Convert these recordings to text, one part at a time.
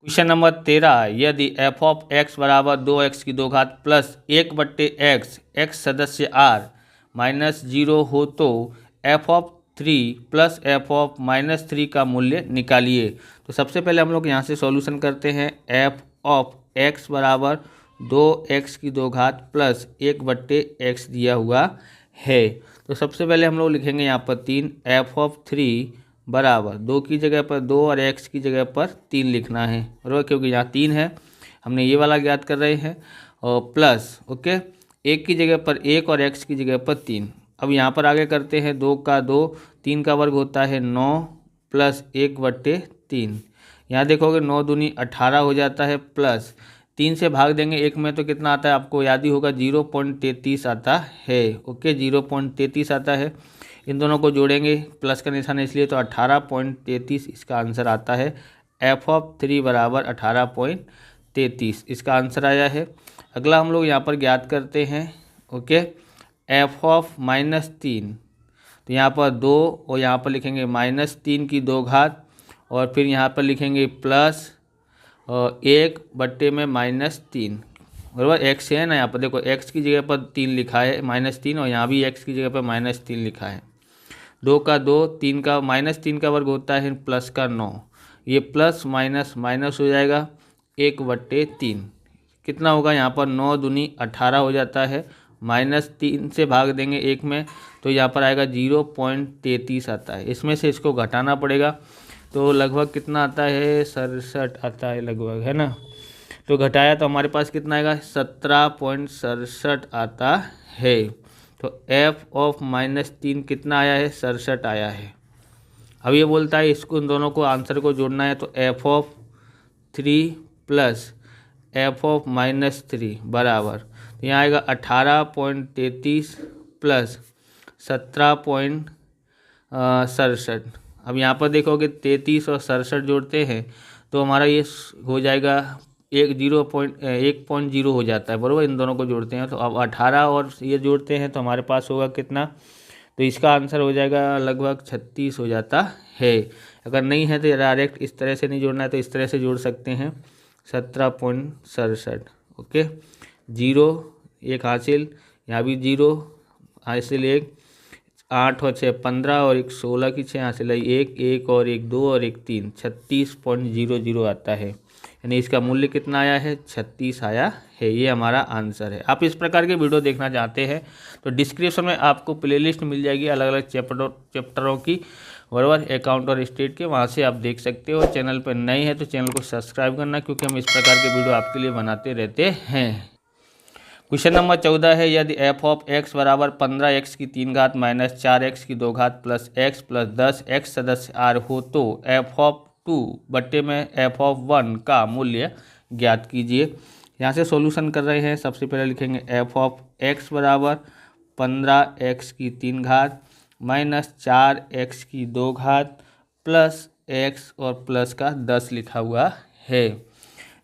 Question number 13, यदि F of x बराबर 2x की दो घात प्लस 1/x एक्स सदस्य r माइनस 0 हो तो F of 3 plus F of minus 3 का मूल्य निकालिए। तो सबसे पहले हम लोग यहाँ से सॉल्यूशन करते हैं। एफ ऑफ एक्स बराबर 2x की दो घात प्लस 1/x दिया हुआ है। तो सबसे पहले हम लोग लिखेंगे यहाँ पर 3, एफ ऑफ 3 बराबर 2 की जगह पर 2 और x की जगह पर 3 लिखना है, बराबर, क्योंकि यहाँ 3 है, हमने ये वाला ज्ञात कर रहे हैं। और प्लस ओके, 1 की जगह पर 1 और x की जगह पर 3। अब यहाँ पर आगे करते हैं, 2 का 2, 3 का वर्ग होता है 9 प्लस 1/3। यहाँ देखोगे 9 दूनी 18 हो जाता है, प्लस 3 से भाग देंगे 1 में तो कितना आता है, आपको याद ही होगा 0.33 आता है। ओके, 0.33 आता है। इन दोनों को जोड़ेंगे, प्लस का निशान इसलिए, तो 18.33 इसका आंसर आता है। एफ ऑफ 3 बराबर 18.33 इसका आंसर आया है। अगला हम लोग यहाँ पर ज्ञात करते हैं। ओके, एफ ऑफ माइनस 3, तो यहाँ पर 2 और यहाँ पर लिखेंगे -3 की दो घात, और फिर यहाँ पर लिखेंगे प्लस 1/-3, बराबर। एक्स है ना, यहाँ पर देखो x की जगह पर 3 लिखा है, -3, और यहाँ भी x की जगह पर -3 लिखा है। 2 का 2, 3 का -3 का वर्ग होता है प्लस का 9, ये प्लस माइनस माइनस हो जाएगा 1/3। कितना होगा यहाँ पर, 9 दूनी 18 हो जाता है, -3 से भाग देंगे 1 में तो यहाँ पर आएगा 0.33 आता है। इसमें से इसको घटाना पड़ेगा, तो लगभग कितना आता है, 67 आता है लगभग, है ना। तो घटाया तो हमारे पास कितना आएगा, 17.67 आता है। तो एफ ऑफ -3 कितना आया है, 67 आया है। अब ये बोलता है इसको, इन दोनों को आंसर को जोड़ना है, तो F of 3 plus F of -3 बराबर, तो यहाँ आएगा 18.33 प्लस 17.67। अब यहाँ पर देखोगे 33 और 67 जोड़ते हैं तो हमारा ये हो जाएगा 1.0 हो जाता है, बराबर। इन दोनों को जोड़ते हैं तो अब 18 और ये जोड़ते हैं तो हमारे पास होगा कितना, तो इसका आंसर हो जाएगा लगभग 36 हो जाता है। अगर नहीं है तो डायरेक्ट इस तरह से नहीं जोड़ना है, तो इस तरह से जोड़ सकते हैं, 17.67। ओके, 0 1 हासिल, यहाँ भी 0 हासिल, 1 8 और 6 15 और 1 16 की 6 हासिल है, 1 1 और 1 2 और 1 3, 36.00 आता है। यानी इसका मूल्य कितना आया है, 36 आया है। ये हमारा आंसर है। आप इस प्रकार के वीडियो देखना चाहते हैं तो डिस्क्रिप्शन में आपको प्लेलिस्ट मिल जाएगी अलग अलग चैप्टरों की, बराबर, अकाउंट और स्टेट के, वहाँ से आप देख सकते हो। चैनल पर नए हैं तो चैनल को सब्सक्राइब करना, क्योंकि हम इस प्रकार के वीडियो आपके लिए बनाते रहते हैं। क्वेश्चन नंबर 14 है, यदि एफ ऑफ एक्स बराबर 15x की 3 घात माइनस 4x की 2 घात प्लस x प्लस 10 x सदस्य r हो तो एफ ऑफ 2 बट्टे में एफ ऑफ 1 का मूल्य ज्ञात कीजिए। यहाँ से सॉल्यूशन कर रहे हैं। सबसे पहले लिखेंगे एफ ऑफ एक्स बराबर 15x की 3 घात माइनस 4x की 2 घात प्लस x और प्लस का 10 लिखा हुआ है।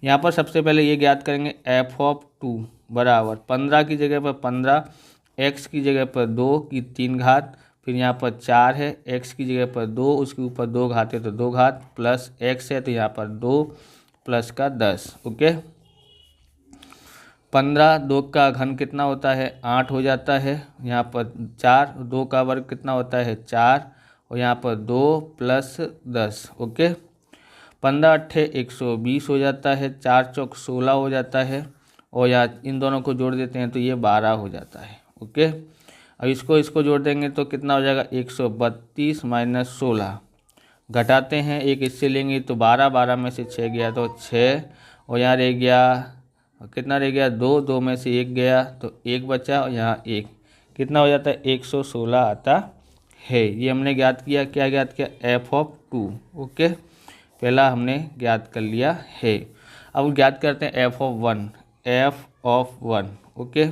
यहाँ पर सबसे पहले ये ज्ञात करेंगे, एफ ऑफ 2 बराबर 15 की जगह पर 15, x की जगह पर 2 की 3 घात, फिर यहाँ पर 4 है, x की जगह पर 2, उसके ऊपर 2 घात है तो 2 घात, प्लस x है तो यहाँ पर 2 प्लस का 10। ओके, 15 2 का घन कितना होता है, 8 हो जाता है। यहाँ पर 4, 2 का वर्ग कितना होता है, 4, और यहाँ पर 2 प्लस 10। ओके, 15 अट्ठे 120 हो जाता है, 4 चौक 16 हो जाता है, और यहाँ इन दोनों को जोड़ देते हैं तो ये 12 हो जाता है। ओके, अब इसको जोड़ देंगे तो कितना हो जाएगा, 132 माइनस 16, घटाते हैं, एक इससे लेंगे तो 12, 12 में से 6 गया तो 6, और यहाँ रह गया कितना, रह गया 2, 2 में से 1 गया तो 1 बचा, और यहाँ 1, कितना हो जाता है, 116 आता है। ये हमने ज्ञात किया, क्या ज्ञात किया, एफ ऑफ 2। ओके, पहला हमने ज्ञात कर लिया है। अब ज्ञात करते हैं F of 1, F of 1। Okay,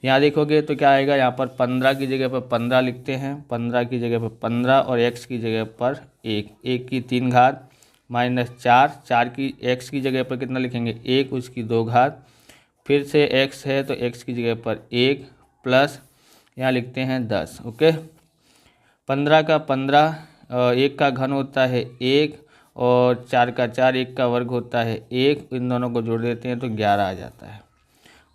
यहाँ देखोगे तो क्या आएगा, यहाँ पर 15 की जगह पर 15 लिखते हैं, 15 की जगह पर 15 और x की जगह पर 1, 1 की 3 घात माइनस 4, 4 की x की जगह पर कितना लिखेंगे, 1 उसकी 2 घात, फिर से x है तो x की जगह पर 1 प्लस यहाँ लिखते हैं 10। ओके, 15 का 15, 1 का घन होता है 1, और 4 का 4, 1 का वर्ग होता है 1, इन दोनों को जोड़ देते हैं तो 11 आ जाता है।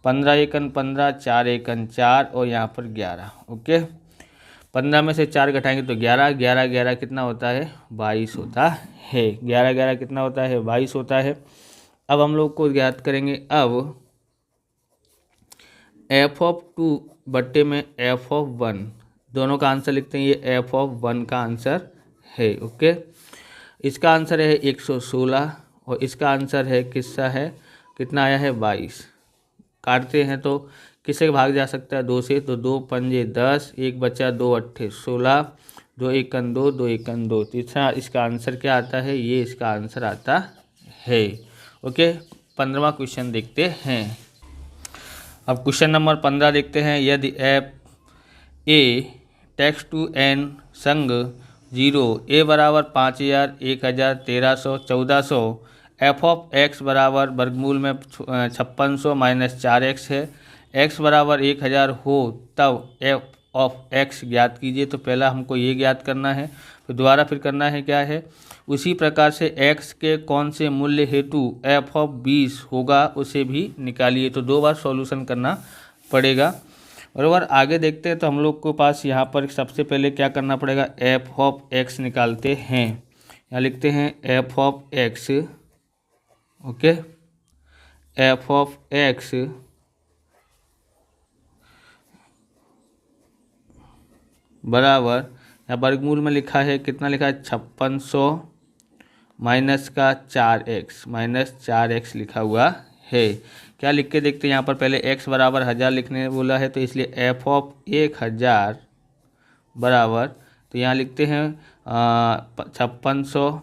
15 एकन 15, 4 एकन 4 और यहाँ पर 11। ओके, 15 में से 4 घटाएंगे तो 11, 11 11 कितना होता है 22 होता है। 11 11 कितना होता है 22 होता है। अब हम लोग को ज्ञात करेंगे अब f(2) बट्टे में f(1), दोनों का आंसर लिखते हैं। ये f(1) का आंसर है। ओके, इसका आंसर है 116 और इसका आंसर है किसका है, कितना आया है 22। काटते हैं तो किससे भाग जा सकता है 2 से, तो 2 पंजे 10, 1 बचा 2 अट्ठे 16, 2 एकन 2, 2 एकन 2। तीसरा इसका आंसर क्या आता है, ये इसका आंसर आता है। ओके, 15वां क्वेश्चन देखते हैं। अब क्वेश्चन नंबर 15 देखते हैं। यदि F A takes to N संग 0 ए बराबर 5000, 1000, 1300, 1400, एफ ऑफ एक्स बराबर वर्गमूल में 5600 माइनस 4x है, x बराबर 1000 हो तब एफ ऑफ एक्स ज्ञात कीजिए। तो पहला हमको ये ज्ञात करना है, तो दोबारा फिर करना है क्या है, उसी प्रकार से x के कौन से मूल्य हेतु एफ ऑफ 20 होगा उसे भी निकालिए। तो 2 बार सॉल्यूशन करना पड़ेगा। बराबर, आगे देखते हैं। तो हम लोग को पास यहाँ पर सबसे पहले क्या करना पड़ेगा, एफ ऑफ एक्स निकालते हैं। यहाँ लिखते हैं F of x. Okay, F of x बराबर, यहाँ वर्गमूल में लिखा है, कितना लिखा है 5600 माइनस का 4x, माइनस 4x लिखा हुआ है। क्या लिख के देखते हैं, यहाँ पर पहले x बराबर 1000 लिखने बोला है, तो इसलिए एफ ऑफ 1000 बराबर, तो यहाँ लिखते हैं 5600,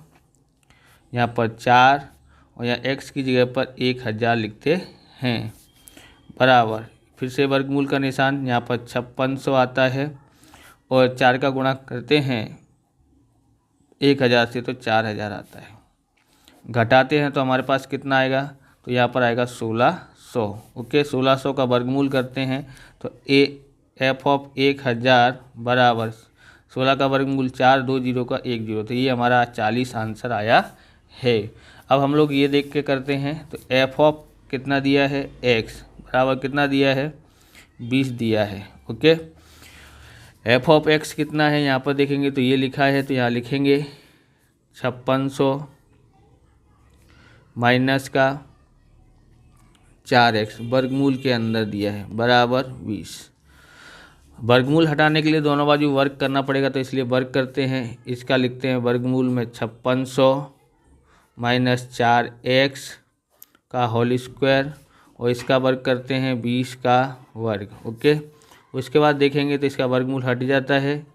यहाँ पर 4 और यहाँ x की जगह पर 1000 लिखते हैं। बराबर, फिर से वर्गमूल का निशान, यहाँ पर 5600 आता है और 4 का गुणा करते हैं 1000 से तो 4000 आता है। घटाते हैं तो हमारे पास कितना आएगा, तो यहाँ पर आएगा 1600। ओके, 1600 का वर्गमूल करते हैं तो एफ ऑफ 1000 बराबर 16 का वर्गमूल 4, 2 0 का 1 0, तो ये हमारा 40 आंसर आया है। अब हम लोग ये देख के करते हैं। तो एफ ऑफ कितना दिया है एक्स बराबर कितना दिया है 20 दिया है। ओके, एफ ऑफ एक्स कितना है यहाँ पर देखेंगे तो ये लिखा है, तो यहाँ लिखेंगे 5600 माइनस का 4x वर्गमूल के अंदर दिया है बराबर 20। वर्गमूल हटाने के लिए दोनों बाजू वर्ग करना पड़ेगा, तो इसलिए वर्ग करते हैं। इसका लिखते हैं वर्गमूल में 5600 माइनस 4x का होल स्क्वायर और इसका वर्ग करते हैं 20 का वर्ग। ओके, उसके बाद देखेंगे तो इसका वर्गमूल हट जाता है,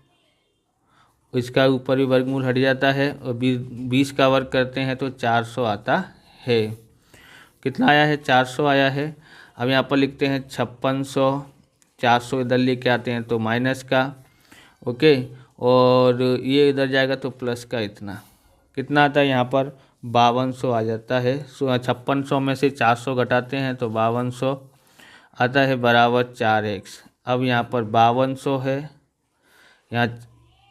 इसका ऊपर भी वर्गमूल हट जाता है और 20 का वर्ग करते हैं तो 400 आता है। कितना आया है 400 आया है। अब यहाँ पर लिखते हैं 5600, 400 इधर लेके आते हैं तो माइनस का। ओके, और ये इधर जाएगा तो प्लस का इतना, कितना आता है यहाँ पर 5200 आ जाता है। 5600 में से 400 घटाते हैं तो 5200 आता है बराबर 4x। अब यहाँ पर 5200 है, यहाँ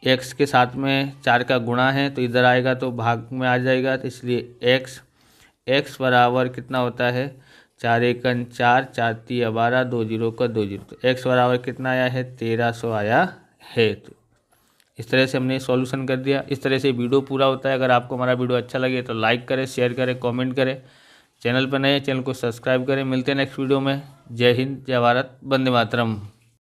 x के साथ में 4 का गुणा है तो इधर आएगा तो भाग में आ जाएगा, तो इसलिए x बराबर कितना होता है 4 एकन 4, 4 3 12, 2 0 का 2 0, तो x बराबर कितना आया है 1300 आया है। तो इस तरह से हमने सॉल्यूशन कर दिया। इस तरह से वीडियो पूरा होता है। अगर आपको हमारा वीडियो अच्छा लगे तो लाइक करें, शेयर करें, कमेंट करें। चैनल पर नए चैनल को सब्सक्राइब करें। मिलते हैं नेक्स्ट वीडियो में। जय हिंद, जय भारत, वंदे मातरम।